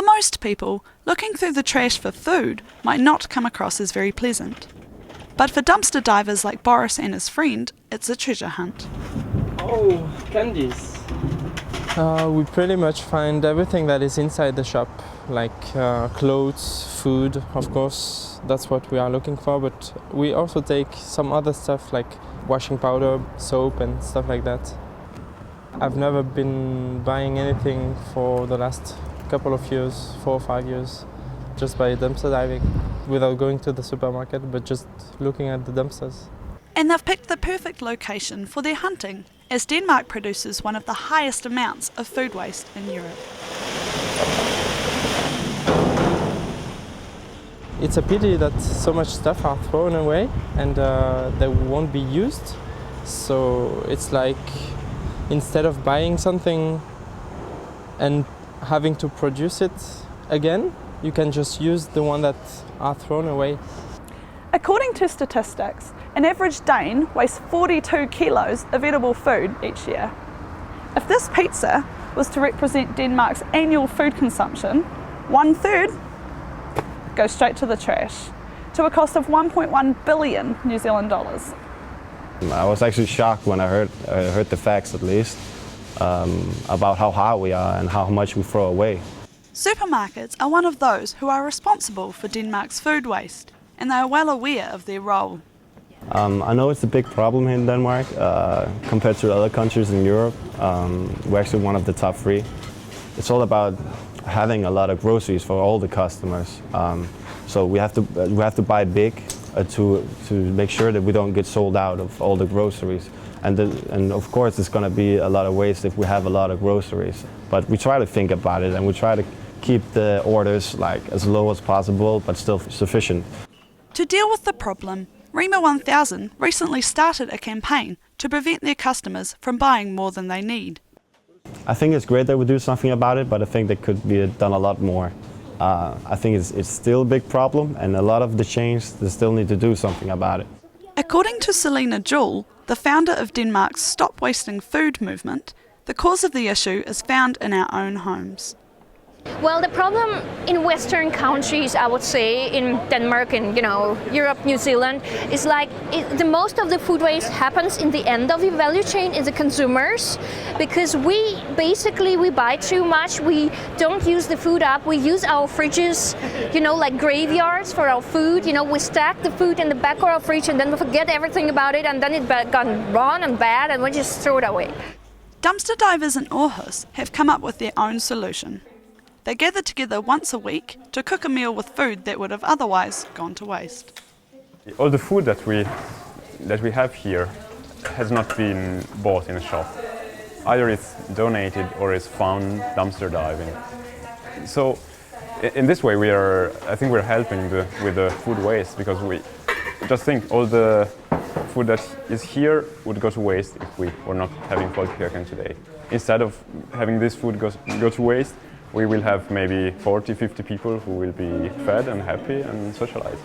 most people, looking through the trash for food might not come across as very pleasant. But for dumpster divers like Boris and his friend, it's a treasure hunt. Oh, candies. We pretty much find everything that is inside the shop, like clothes, food, of course. That's what we are looking for, but we also take some other stuff like washing powder, soap and stuff like that. I've never been buying anything for the last couple of years, 4 or 5 years, just by dumpster diving, without going to the supermarket, but just looking at the dumpsters. And they've picked the perfect location for their hunting, as Denmark produces one of the highest amounts of food waste in Europe. It's a pity that so much stuff are thrown away and they won't be used. So it's like, instead of buying something and having to produce it again, you can just use the one that are thrown away. According to statistics, an average Dane wastes 42 kilos of edible food each year. If this pizza was to represent Denmark's annual food consumption, 1/3 goes straight to the trash, to a cost of 1.1 billion New Zealand dollars. I was actually shocked when I heard the facts, at least, about how hard we are and how much we throw away. Supermarkets are one of those who are responsible for Denmark's food waste, and they are well aware of their role. I know it's a big problem here in Denmark compared to other countries in Europe. We're actually one of the top 3. It's all about having a lot of groceries for all the customers. So we have to buy big to make sure that we don't get sold out of all the groceries. And of course, it's going to be a lot of waste if we have a lot of groceries. But we try to think about it, and we try to keep the orders as low as possible, but still sufficient. To deal with the problem, Rema 1000 recently started a campaign to prevent their customers from buying more than they need. I think it's great that we do something about it, but I think that could be done a lot more. I think it's still a big problem, and a lot of the chains, they still need to do something about it. According to Selena Jewell, the founder of Denmark's Stop Wasting Food movement, the cause of the issue is found in our own homes. Well, the problem in Western countries, I would say, in Denmark and Europe, New Zealand, is the most of the food waste happens in the end of the value chain in the consumers, because we buy too much. We don't use the food up. We use our fridges, like graveyards for our food. We stack the food in the back of our fridge and then we forget everything about it, and then it's gone wrong and bad, and we just throw it away. Dumpster divers in Aarhus have come up with their own solution. They gather together once a week to cook a meal with food that would have otherwise gone to waste. All the food that we have here has not been bought in a shop. Either it's donated or it's found dumpster diving. So in this way I think we're helping with the food waste, because we just think all the food that is here would go to waste if we were not having Folkekirken today. Instead of having this food go to waste, we will have maybe 40-50 people who will be fed and happy and socialized.